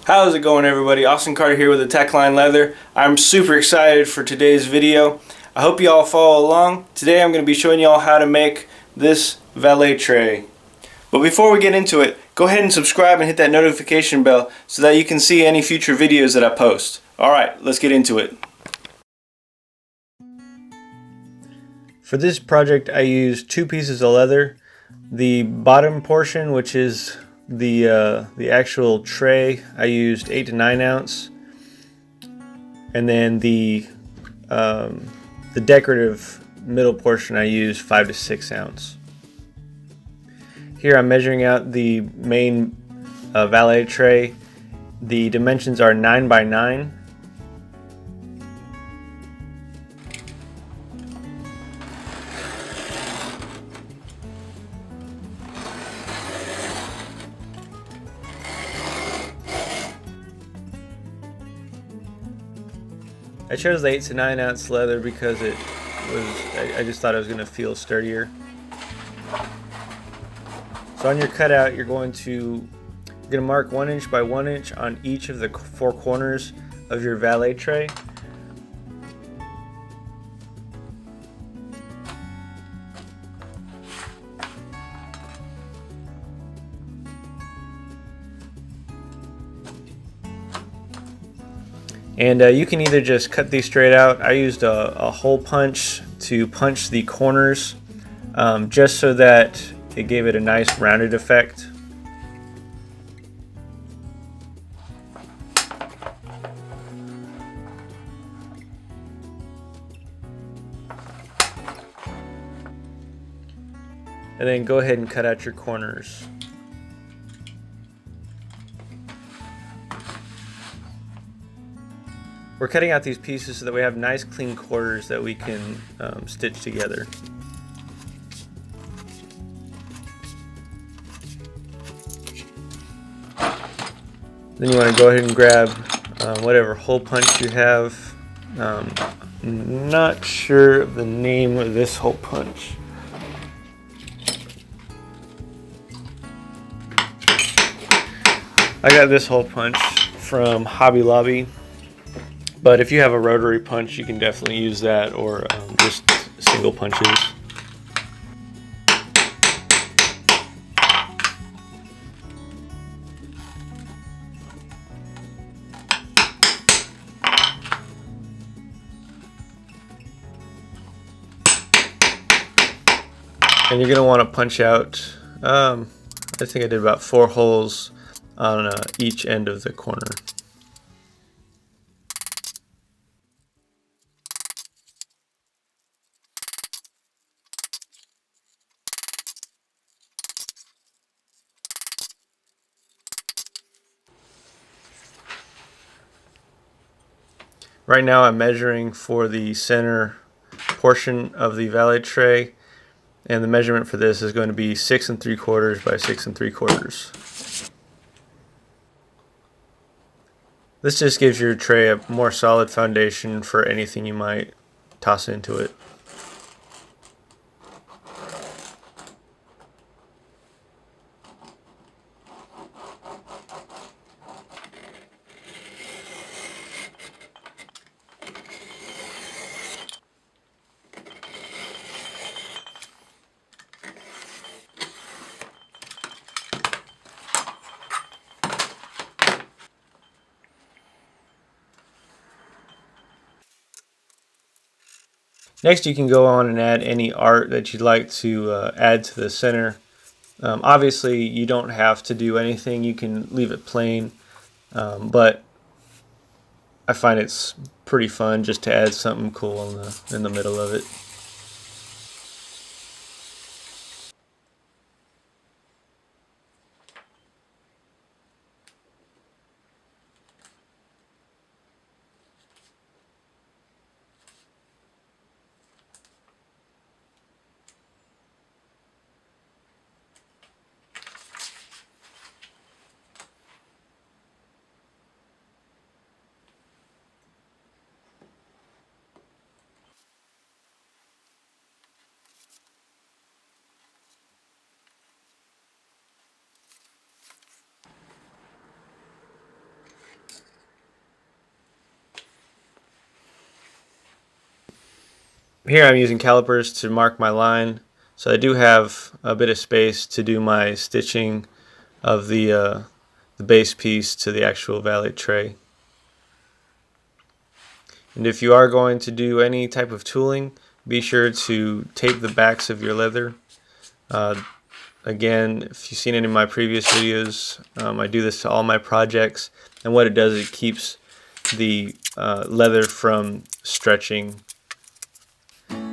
How's it going, everybody? Austin Carter here with Attack Line Leather. I'm super excited for today's video. I hope you all follow along. Today I'm going to be showing you all how to make this valet tray. But before we get into it, go ahead and subscribe and hit that notification bell so that you can see any future videos that I post. Alright, let's get into it. For this project I used 2 pieces of leather. The bottom portion, which is the actual tray, I used 8 to 9 ounce, and then the decorative middle portion I used 5 to 6 ounce. Here I'm measuring out the main valet tray. The dimensions are 9 by 9. I chose the 8 to 9 ounce leather because I just thought it was going to feel sturdier. So on your cutout, you're going to mark 1 inch by 1 inch on each of the 4 corners of your valet tray. And you can either just cut these straight out. I used a hole punch to punch the corners just so that it gave it a nice rounded effect. And then go ahead and cut out your corners. We're cutting out these pieces so that we have nice clean quarters that we can stitch together. Then you want to go ahead and grab whatever hole punch you have. I'm not sure of the name of this hole punch. I got this hole punch from Hobby Lobby. But if you have a rotary punch, you can definitely use that, or just single punches. And you're going to want to punch out, I think I did about 4 holes on each end of the corner. Right now I'm measuring for the center portion of the valet tray, and the measurement for this is going to be 6 3/4 by 6 3/4. This just gives your tray a more solid foundation for anything you might toss into it. Next, you can go on and add any art that you'd like to add to the center. Obviously, you don't have to do anything. You can leave it plain, but I find it's pretty fun just to add something cool in the middle of it. Here I'm using calipers to mark my line, so I do have a bit of space to do my stitching of the base piece to the actual Valet tray. And if you are going to do any type of tooling, be sure to tape the backs of your leather. Again, if you've seen any of my previous videos, I do this to all my projects, and what it does is it keeps the leather from stretching.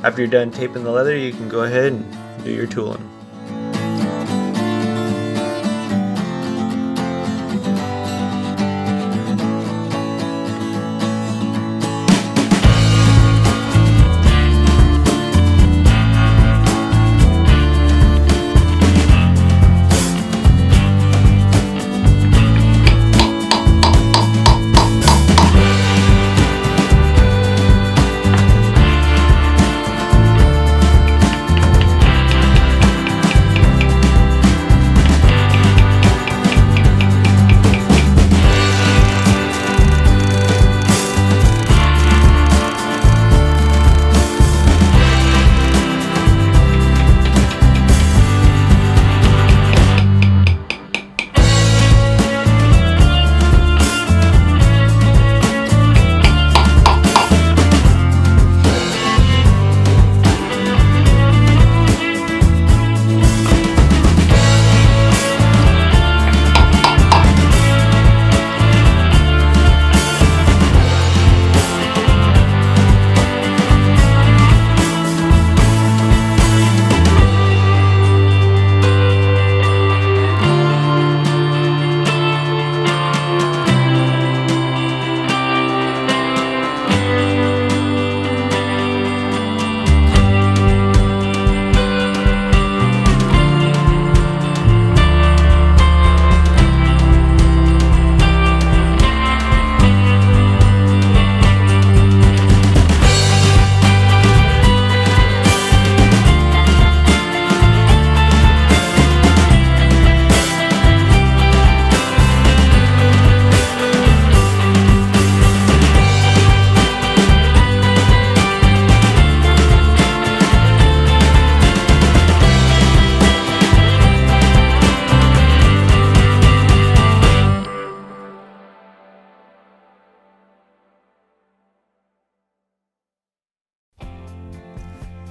After you're done taping the leather, you can go ahead and do your tooling.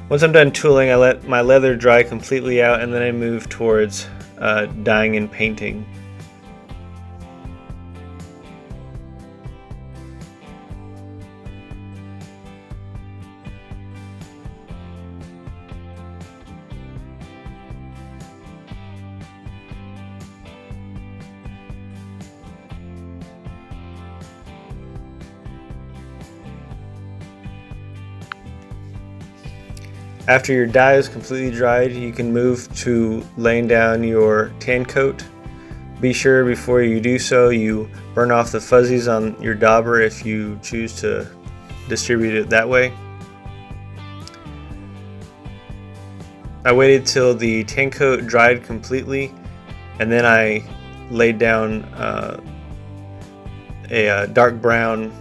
Once I'm done tooling, I let my leather dry completely out, and then I move towards dyeing and painting. After your dye is completely dried, you can move to laying down your tan coat. Be sure before you do so, you burn off the fuzzies on your dauber if you choose to distribute it that way. I waited till the tan coat dried completely, and then I laid down a dark brown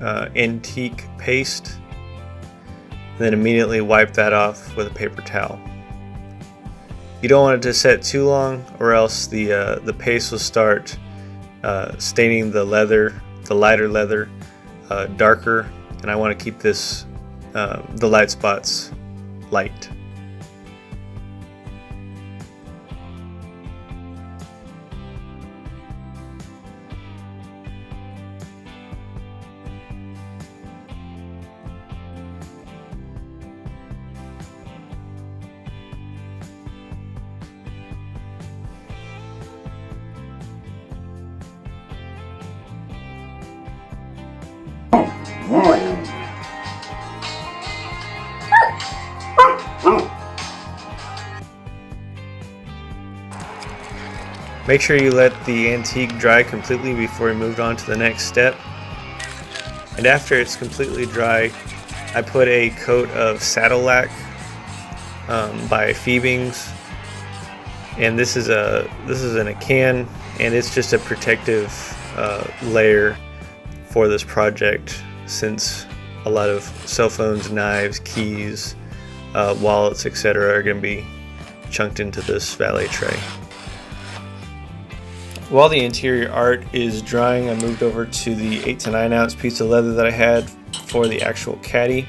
antique paste. Then immediately wipe that off with a paper towel. You don't want it to set too long, or else the paste will start staining the leather, the lighter leather, darker, and I want to keep this the light spots light. Make sure you let the antique dry completely before you move on to the next step. And after it's completely dry, I put a coat of saddle lac by Phoebings, and this is in a can, and it's just a protective layer for this project, since a lot of cell phones, knives, keys, wallets, etc. are going to be chunked into this valet tray. While the interior art is drying, I moved over to the 8 to 9 ounce piece of leather that I had for the actual caddy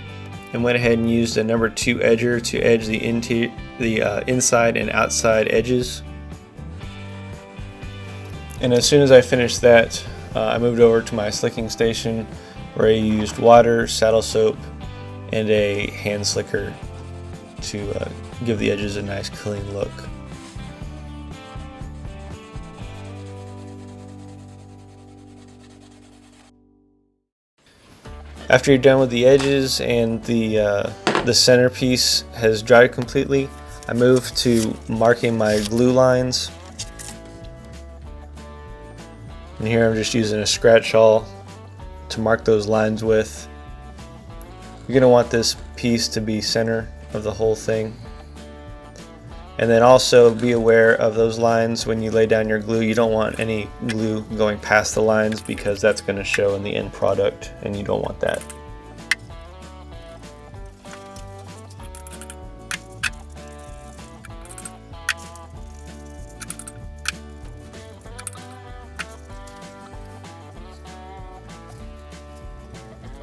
and went ahead and used a number 2 edger to edge the inside and outside edges. And as soon as I finished that, I moved over to my slicking station where I used water, saddle soap, and a hand slicker to give the edges a nice clean look. After you're done with the edges and the centerpiece has dried completely, I move to marking my glue lines. And here I'm just using a scratch awl to mark those lines with. You're going to want this piece to be center of the whole thing. And then also be aware of those lines when you lay down your glue. You don't want any glue going past the lines because that's going to show in the end product and you don't want that.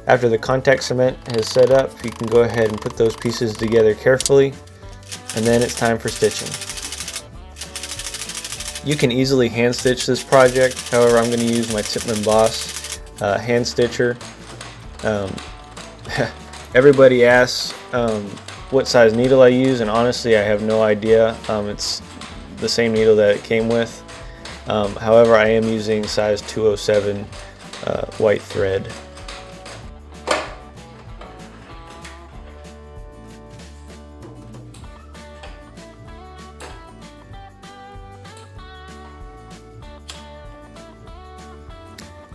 After the contact cement has set up, you can go ahead and put those pieces together carefully, and then it's time for stitching. You can easily hand stitch this project, however I'm going to use my Tipman Boss hand stitcher. Everybody asks what size needle I use, and honestly I have no idea. It's the same needle that it came with. However, I am using size 207 white thread.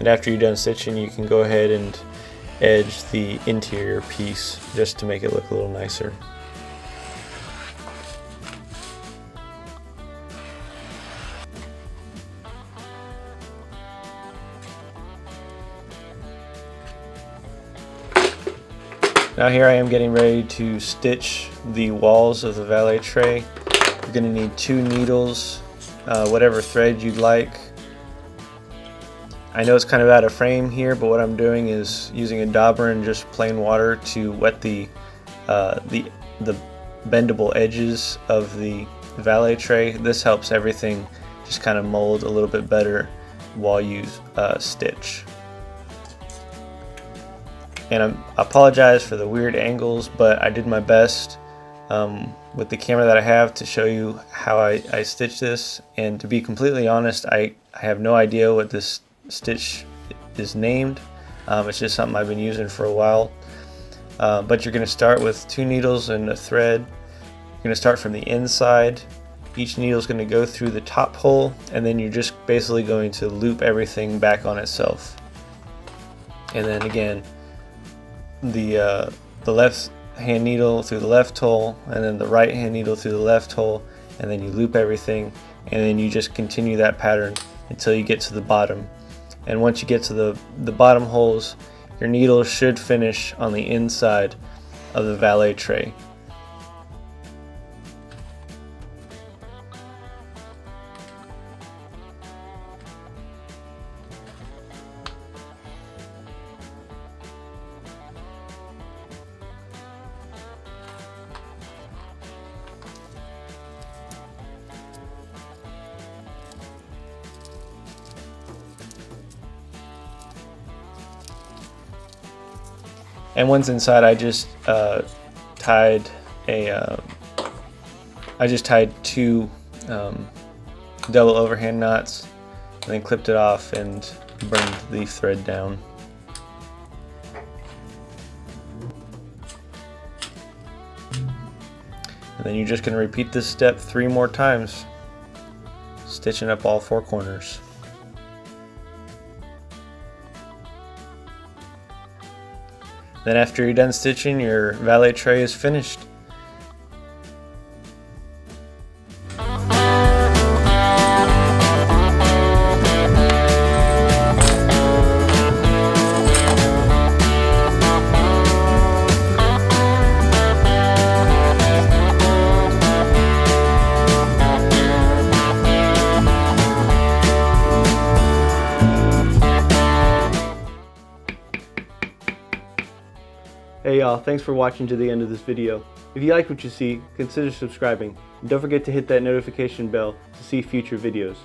And after you're done stitching, you can go ahead and edge the interior piece just to make it look a little nicer. Now here I am getting ready to stitch the walls of the valet tray. You're going to need 2 needles, whatever thread you'd like. I know it's kind of out of frame here, but what I'm doing is using a dauber and just plain water to wet the bendable edges of the valet tray. This helps everything just kind of mold a little bit better while you stitch. And I apologize for the weird angles, but I did my best with the camera that I have to show you how I stitch this. And to be completely honest, I have no idea what this stitch is named. It's just something I've been using for a while. But you're going to start with 2 needles and a thread. You're going to start from the inside. Each needle is going to go through the top hole, and then you're just basically going to loop everything back on itself. And then again, the left hand needle through the left hole, and then the right hand needle through the left hole, and then you loop everything, and then you just continue that pattern until you get to the bottom. And once you get to the bottom holes, your needle should finish on the inside of the valet tray. And once inside, I just tied 2 double overhand knots, and then clipped it off and burned the thread down. And then you're just going to repeat this step 3 more times, stitching up all 4 corners. Then after you're done stitching, your valet tray is finished. Hey y'all, thanks for watching to the end of this video. If you like what you see, consider subscribing. And don't forget to hit that notification bell to see future videos.